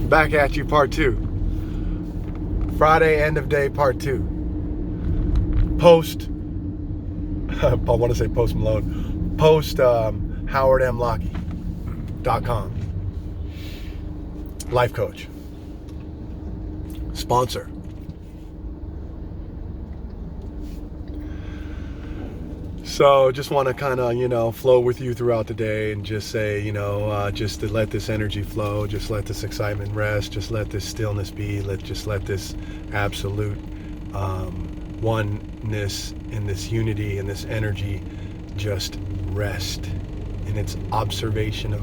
Back at you, part 2. Friday, end of day, part 2. Post, I want to say Post Malone. Post HowardMLockie.com. Life coach. Sponsor. So just want to kind of, flow with you throughout the day and just say, just to let this energy flow, just let this excitement rest, just let this stillness be, just let this absolute oneness and this unity and this energy just rest in its observation of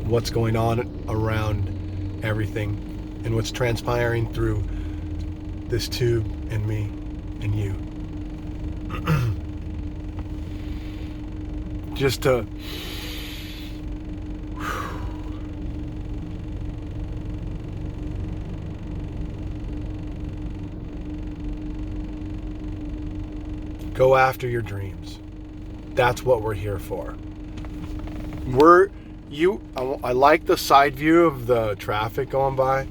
what's going on around everything and what's transpiring through this tube and me and you. Just to go after your dreams. That's what we're here for. I like the side view of the traffic going by.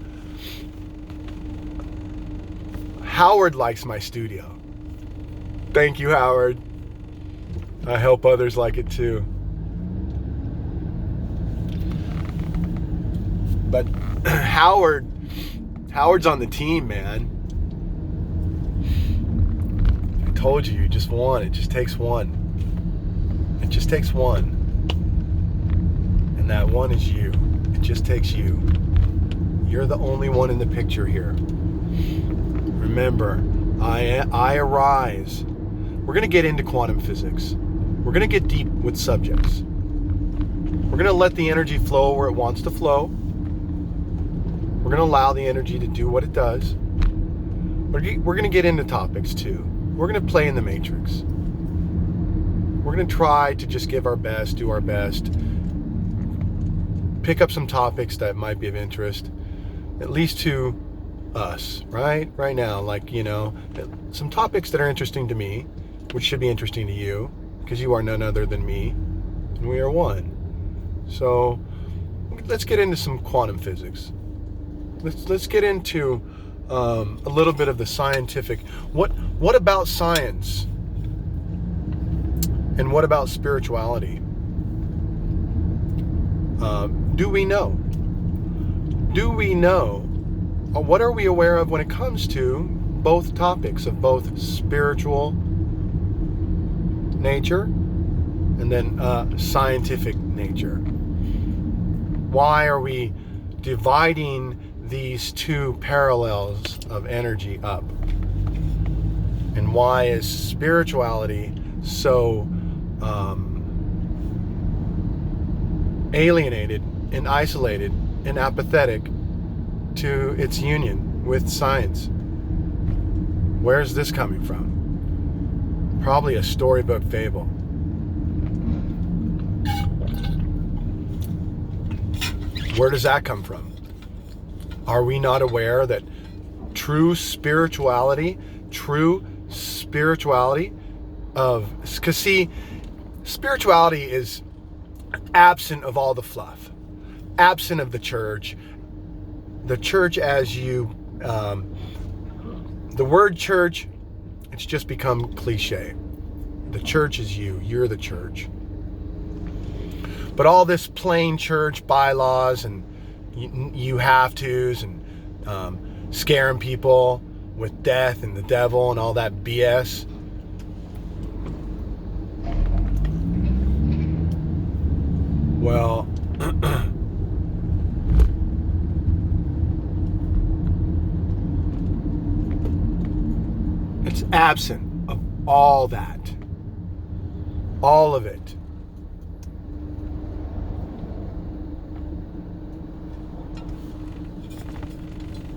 Howard likes my studio. Thank you, Howard. I hope others like it too. But Howard's on the team, man. I told you, just one. It just takes one. It just takes one. And that one is you. It just takes you. You're the only one in the picture here. Remember, I arise. We're going to get into quantum physics. We're going to get deep with subjects. We're going to let the energy flow where it wants to flow. We're going to allow the energy to do what it does. We're going to get into topics too. We're going to play in the matrix. We're going to try to just give our best, do our best, pick up some topics that might be of interest, at least to us, right now, some topics that are interesting to me, which should be interesting to you, because you are none other than me, and we are one. So let's get into some quantum physics. Let's get into a little bit of the scientific. What about science? And what about spirituality? Do we know? Do we know? What are we aware of when it comes to both topics of both spiritual nature and then scientific nature? Why are we dividing these two parallels of energy up? And why is spirituality so alienated and isolated and apathetic to its union with science? Where's this coming from? Probably a storybook fable. Where does that come from? Are we not aware that true spirituality because see, spirituality is absent of all the fluff, absent of the church as you, the word church, it's just become cliche. The church is you're the church. But all this plain church bylaws and you have to's and scaring people with death and the devil and all that BS. Well, it's absent of all that. All of it.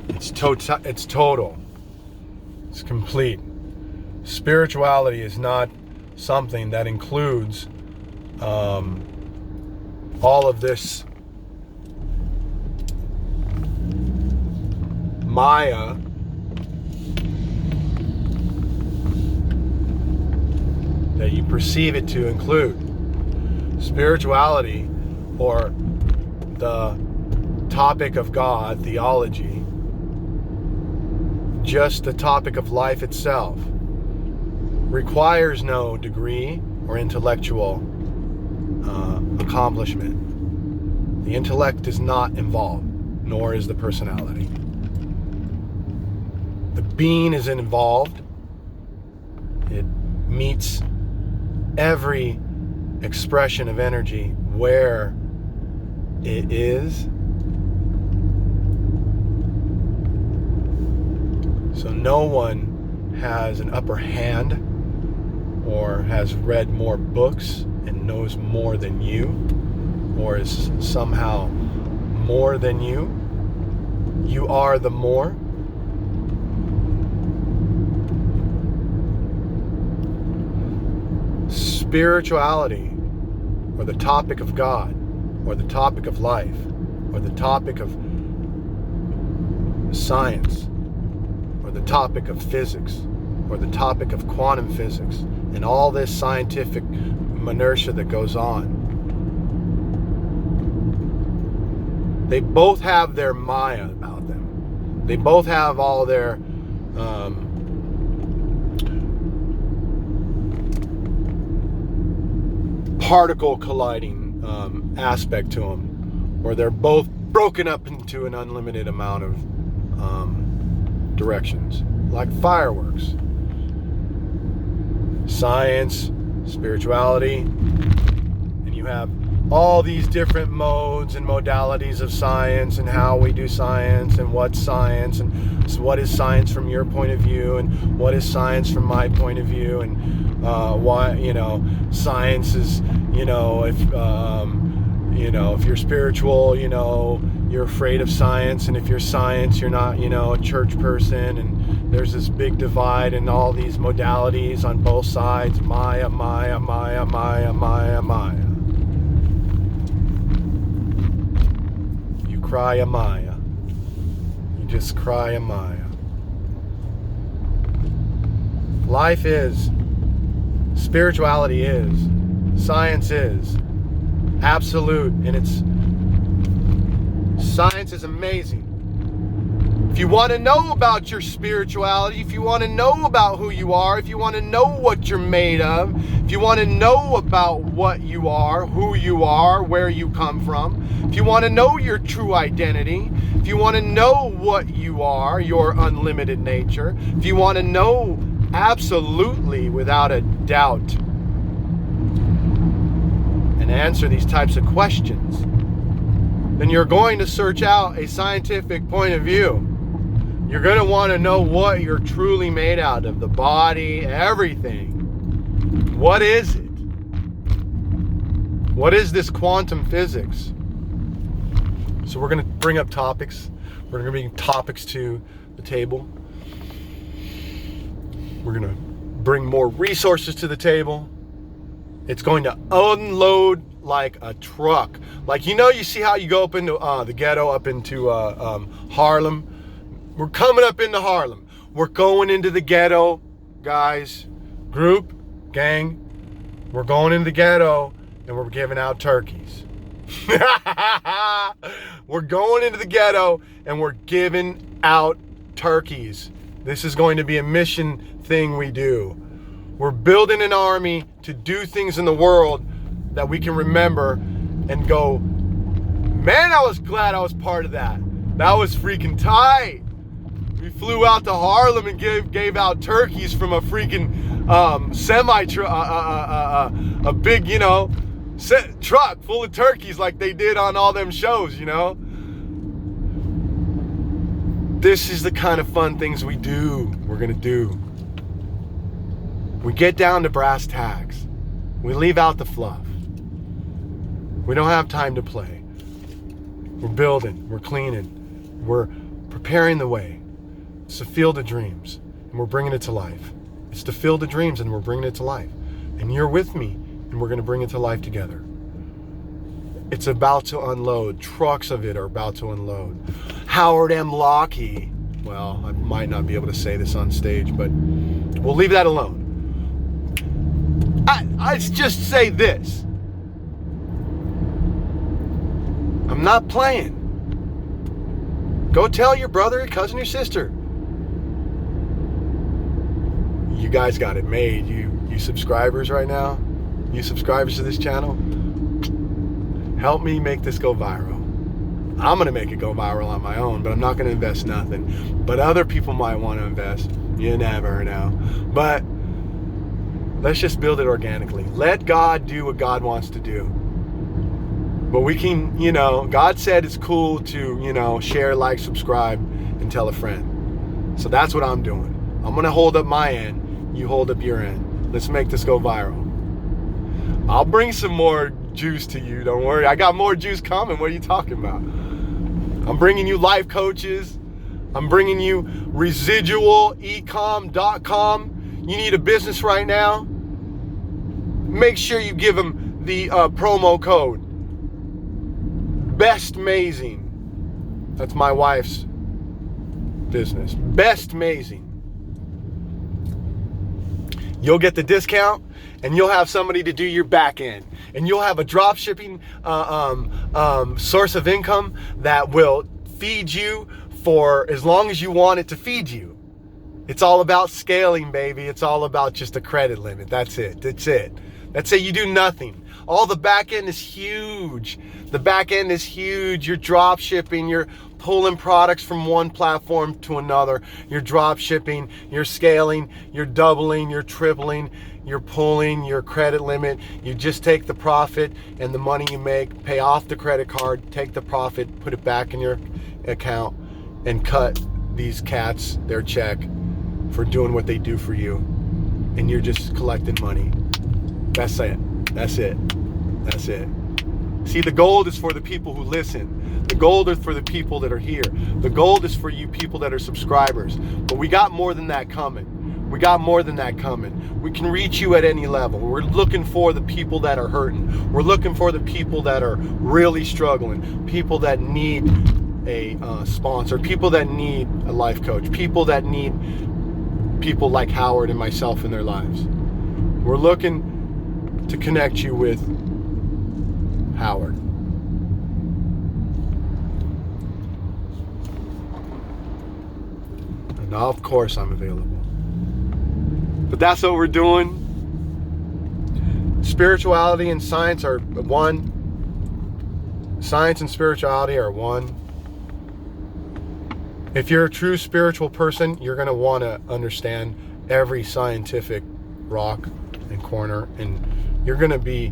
It's total. It's complete. Spirituality is not something that includes all of this Maya that you perceive it to include. Spirituality, or the topic of God, theology, just the topic of life itself, requires no degree or intellectual accomplishment. The intellect is not involved, nor is the personality. The being is involved. It meets every expression of energy where it is. So no one has an upper hand or has read more books and knows more than you, or is somehow more than you. You are the more. Spirituality, or the topic of God, or the topic of life, or the topic of science, or the topic of physics, or the topic of quantum physics, and all this scientific minutia that goes on. They both have their Maya about them. They both have all their particle colliding aspect to them, or they're both broken up into an unlimited amount of directions, like fireworks. Science, spirituality, and you have all these different modes and modalities of science, and how we do science, and what's science, and so what is science from your point of view, and what is science from my point of view, and why, science is, if you're spiritual, you're afraid of science, and if you're science, you're not, a church person, and there's this big divide and all these modalities on both sides. Maya, Maya, Maya, Maya, Maya, Maya. You cry a Maya. You just cry a Maya. Life is. Spirituality is. Science is. Absolute. And science is amazing. If you want to know about your spirituality, if you want to know about who you are, if you want to know what you're made of, if you want to know about what you are, who you are, where you come from, if you want to know your true identity, if you want to know what you are, your unlimited nature, if you want to know absolutely without a doubt and answer these types of questions, then you're going to search out a scientific point of view. You're going to want to know what you're truly made out of, the body, everything. What is it? What is this quantum physics? So we're going to bring up topics. We're going to bring topics to the table. We're going to bring more resources to the table. It's going to unload like a truck. Like, you see how you go up into the ghetto, up into Harlem? We're coming up into Harlem. We're going into the ghetto, guys. Group, gang. We're going into the ghetto, and we're giving out turkeys. We're going into the ghetto, and we're giving out turkeys. This is going to be a mission thing we do. We're building an army to do things in the world that we can remember and go, man, I was glad I was part of that. That was freaking tight. We flew out to Harlem and gave out turkeys from a freaking a big, truck full of turkeys like they did on all them shows, This is the kind of fun things we're going to do. We get down to brass tacks. We leave out the fluff. We don't have time to play. We're building, we're cleaning, we're preparing the way. It's the field of dreams, and we're bringing it to life. It's the field of dreams, and we're bringing it to life. And you're with me, and we're going to bring it to life together. It's about to unload. Trucks of it are about to unload. Howard M. Lockheed. Well, I might not be able to say this on stage, but we'll leave that alone. I just say this. I'm not playing. Go tell your brother, your cousin, your sister. You guys got it made. You subscribers right now, you subscribers to this channel, help me make this go viral. I'm going to make it go viral on my own, but I'm not going to invest nothing. But other people might want to invest. You never know. But let's just build it organically. Let God do what God wants to do. But we can, God said it's cool to, share, like, subscribe, and tell a friend. So that's what I'm doing. I'm going to hold up my end. You hold up your end. Let's make this go viral. I'll bring some more juice to you. Don't worry. I got more juice coming. What are you talking about? I'm bringing you life coaches. I'm bringing you residualecom.com. You need a business right now? Make sure you give them the promo code BESTMAZING. That's my wife's business. BESTMAZING. You'll get the discount, and you'll have somebody to do your back end, and you'll have a drop shipping source of income that will feed you for as long as you want it to feed you. It's all about scaling, baby. It's all about just a credit limit. That's it. You do nothing. All the back end is huge. The back end is huge. You're drop shipping. You're pulling products from one platform to another. You're drop shipping. You're scaling. You're doubling. You're tripling. You're pulling your credit limit. You just take the profit and the money you make, pay off the credit card, take the profit, put it back in your account, and cut these cats their check for doing what they do for you. And you're just collecting money. That's it. See, the gold is for the people who listen. The gold is for the people that are here. The gold is for you people that are subscribers. But we got more than that coming. We can reach you at any level. We're looking for the people that are hurting. We're looking for the people that are really struggling. People that need a sponsor. People that need a life coach. People that need people like Howard and myself in their lives. We're looking to connect you with Howard. And of course I'm available. But that's what we're doing. Spirituality and science are one. Science and spirituality are one. If you're a true spiritual person, you're going to want to understand every scientific rock and corner, and you're going to be,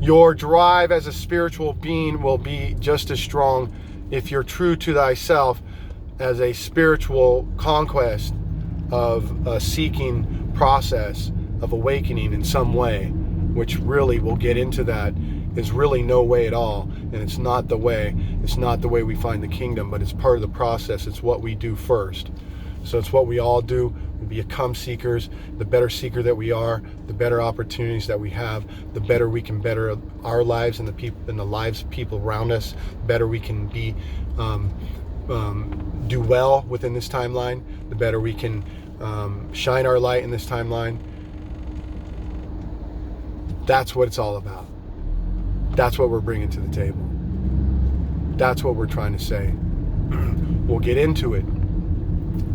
your drive as a spiritual being will be just as strong if you're true to thyself as a spiritual conquest of a seeking process of awakening in some way, which really, we'll get into that, is really no way at all. And it's not the way we find the kingdom, but it's part of the process. It's what we do first. So it's what we all do. We become seekers. The better seeker that we are, the better opportunities that we have, the better we can better our lives and the people and the lives of people around us. The better we can be do well within this timeline. The better we can shine our light in this timeline. That's what it's all about. That's what we're bringing to the table. That's what we're trying to say. We'll get into it.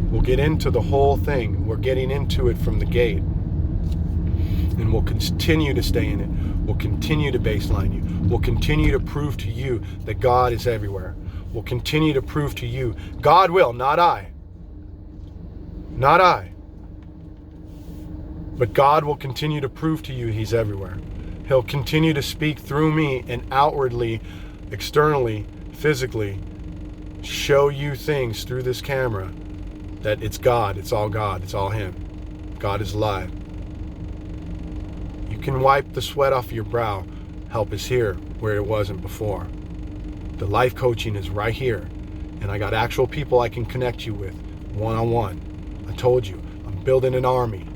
We'll get into the whole thing. We're getting into it from the gate. And we'll continue to stay in it. We'll continue to baseline you. We'll continue to prove to you that God is everywhere. We'll continue to prove to you, God will, not I. Not I. But God will continue to prove to you He's everywhere. He'll continue to speak through me and outwardly, externally, physically, show you things through this camera that it's God, it's all Him. God is alive. You can wipe the sweat off your brow. Help is here where it wasn't before. The life coaching is right here. And I got actual people I can connect you with one-on-one. I told you, I'm building an army.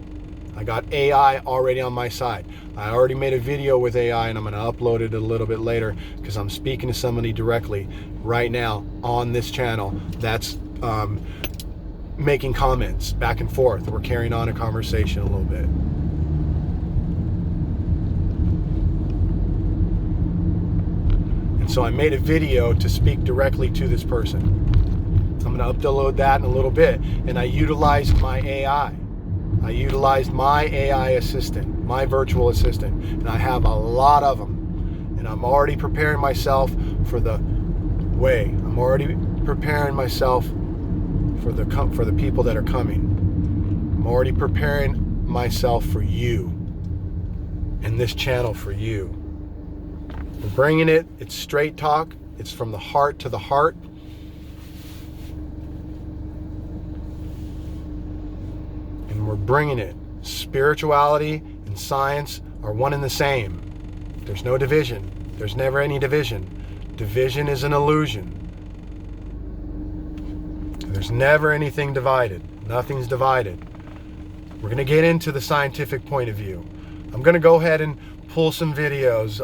I got AI already on my side. I already made a video with AI and I'm going to upload it a little bit later because I'm speaking to somebody directly right now on this channel that's making comments back and forth. We're carrying on a conversation a little bit. And So I made a video to speak directly to this person. I'm going to upload that in a little bit. And I utilized my AI. I utilized my AI assistant, my virtual assistant. And I have a lot of them. And I'm already preparing myself for the way. I'm already preparing myself for the people that are coming. I'm already preparing myself for you. And this channel for you. We're bringing it. It's straight talk. It's from the heart to the heart. And we're bringing it. Spirituality and science are one and the same. There's no division. There's never any division. Division is an illusion. There's never anything divided. Nothing's divided. We're going to get into the scientific point of view. I'm going to go ahead and pull some videos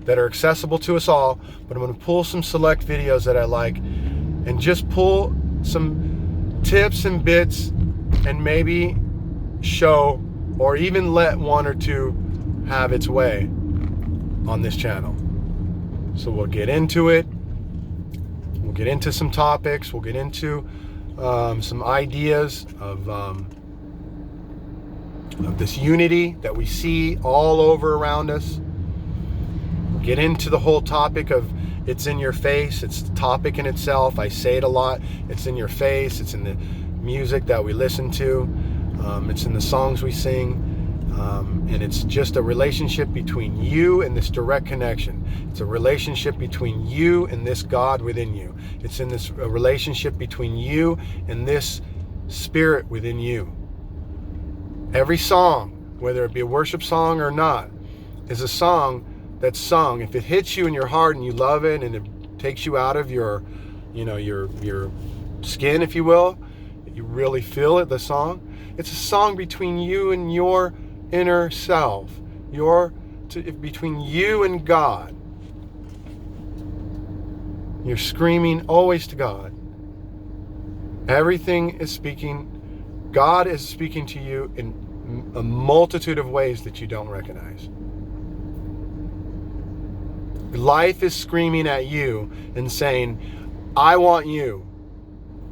that are accessible to us all, but I'm going to pull some select videos that I like and just pull some tips and bits and maybe show or even let one or two have its way on this channel. So we'll get into it. We'll get into some topics. We'll get into some ideas of this unity that we see all over around us. We'll get into the whole topic of it's in your face. It's the topic in itself. I say it a lot. It's in your face. It's in the music that we listen to. It's in the songs we sing. And it's just a relationship between you and this direct connection. It's a relationship between you and this God within you. It's in this a relationship between you and this spirit within you. Every song, whether it be a worship song or not, is a song that's sung. If it hits you in your heart and you love it and it takes you out of your skin, if you will, you really feel it, the song. It's a song between you and your inner self, between you and God. You're screaming always to God. Everything is speaking. God is speaking to you in a multitude of ways that you don't recognize. Life is screaming at you and saying, I want you.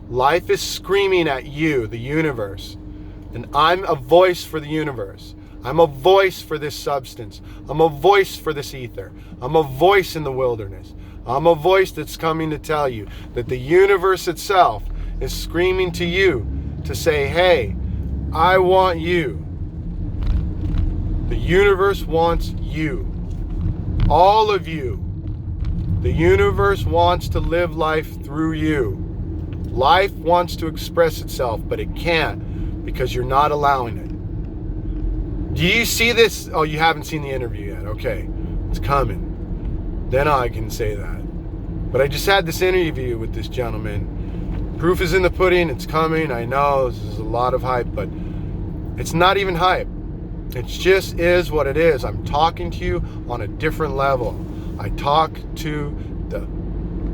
Life is screaming at you, the universe. And I'm a voice for the universe. I'm a voice for this substance. I'm a voice for this ether. I'm a voice in the wilderness. I'm a voice that's coming to tell you that the universe itself is screaming to you to say, hey, I want you. The universe wants you. All of you. The universe wants to live life through you. Life wants to express itself, but it can't because you're not allowing it. Do you see this? Oh, you haven't seen the interview yet. Okay, it's coming. Then I can say that. But I just had this interview with this gentleman. Proof is in the pudding. It's coming. I know this is a lot of hype, but it's not even hype. It just is what it is. I'm talking to you on a different level. I talk to the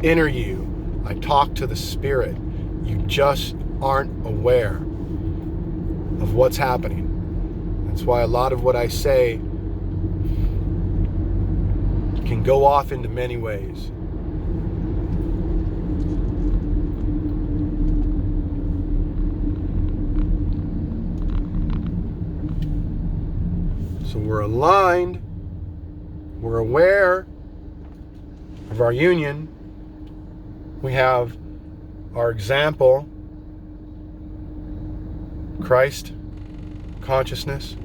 inner you. I talk to the spirit. You just aren't aware of what's happening. That's why a lot of what I say can go off into many ways. So we're aligned, we're aware of our union. We have our example, Christ consciousness,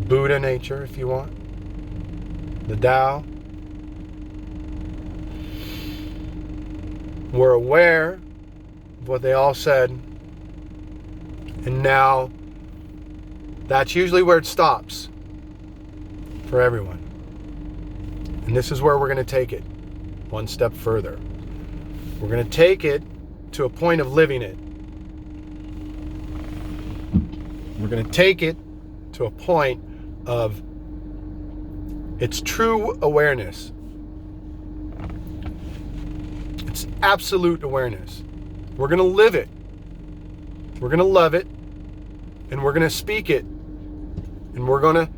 Buddha nature, if you want, the Tao. We're aware of what they all said, and now that's usually where it stops for everyone. And this is where we're going to take it one step further. We're going to take it to a point of living it. We're going to take it to a point of its true awareness. It's absolute awareness. We're going to live it. We're going to love it. And we're going to speak it. And we're going to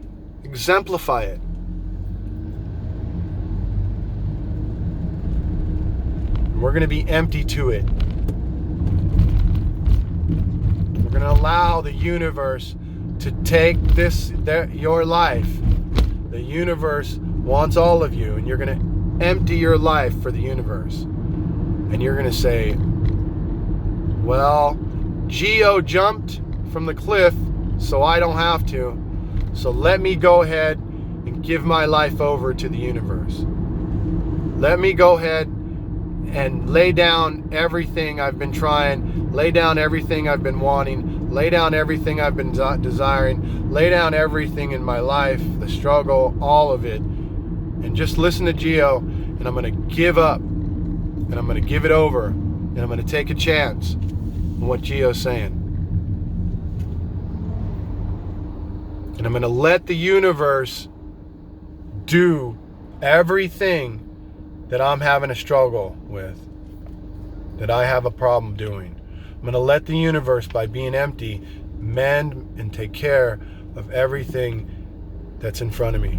exemplify it. we're going to be empty to it. We're going to allow the universe to take your life. The universe wants all of you, and you're going to empty your life for the universe. And you're going to say, well, GEO jumped from the cliff, so I don't have to. So let me go ahead and give my life over to the universe. Let me go ahead and lay down everything I've been trying, lay down everything I've been wanting, lay down everything I've been desiring, lay down everything in my life, the struggle, all of it, and just listen to GEO, and I'm going to give up, and I'm going to give it over, and I'm going to take a chance on what GEO's saying. And I'm going to let the universe do everything that I'm having a struggle with, that I have a problem doing. I'm going to let the universe, by being empty, mend and take care of everything that's in front of me.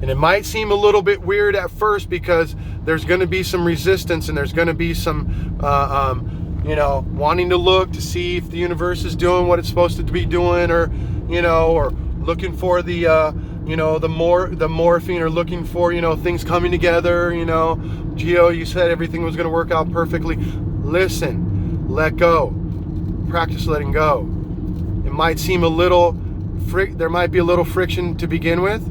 And it might seem a little bit weird at first, because there's going to be some resistance, and there's going to be some, wanting to look to see if the universe is doing what it's supposed to be doing, or looking for the morphine, or looking for, things coming together. GEO, you said everything was going to work out perfectly. Listen, let go. Practice letting go. It might seem there might be a little friction to begin with,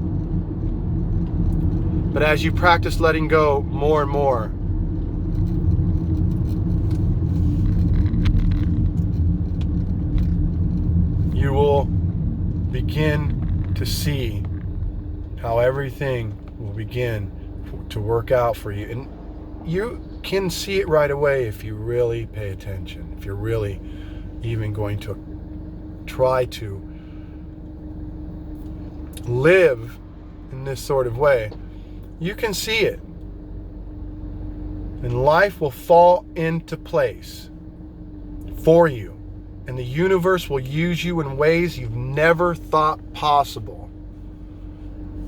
but as you practice letting go more and more, you will begin to see how everything will begin to work out for you. And you can see it right away if you really pay attention, if you're really even going to try to live in this sort of way. You can see it, and life will fall into place for you, and the universe will use you in ways you've never thought possible.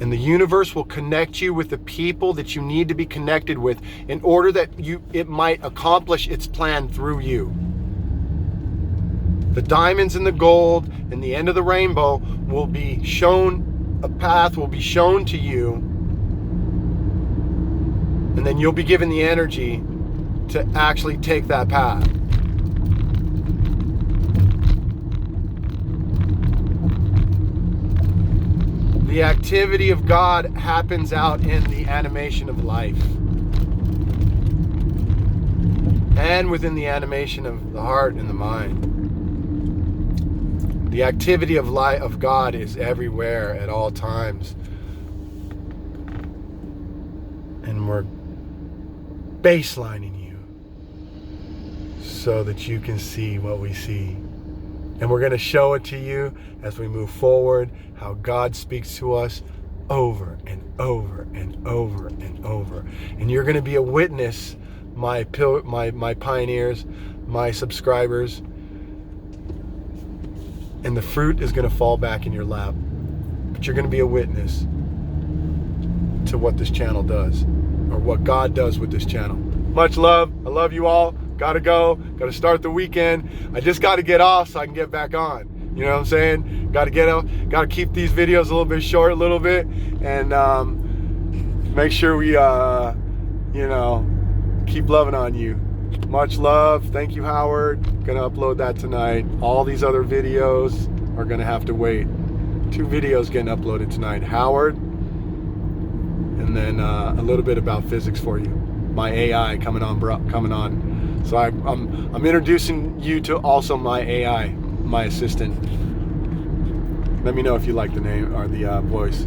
And the universe will connect you with the people that you need to be connected with in order that it might accomplish its plan through you. The diamonds and the gold and the end of the rainbow will be shown, a path will be shown to you, and then you'll be given the energy to actually take that path. The activity of God happens out in the animation of life, and within the animation of the heart and the mind. The activity of God is everywhere at all times, and we're baselining you so that you can see what we see. And we're going to show it to you as we move forward, how God speaks to us over and over and over and over. And you're going to be a witness, my pioneers, my subscribers. And the fruit is going to fall back in your lap. But you're going to be a witness to what this channel does, or what God does with this channel. Much love. I love you all. Gotta go. Gotta start the weekend. I just gotta get off so I can get back on. You know what I'm saying? Gotta get out. Gotta keep these videos a little bit short, a little bit, and make sure we, keep loving on you. Much love. Thank you, Howard. Gonna upload that tonight. All these other videos are gonna have to wait. 2 videos getting uploaded tonight. Howard, and then a little bit about physics for you. My AI coming on. So I'm introducing you to also my AI, my assistant. Let me know if you like the name or the voice.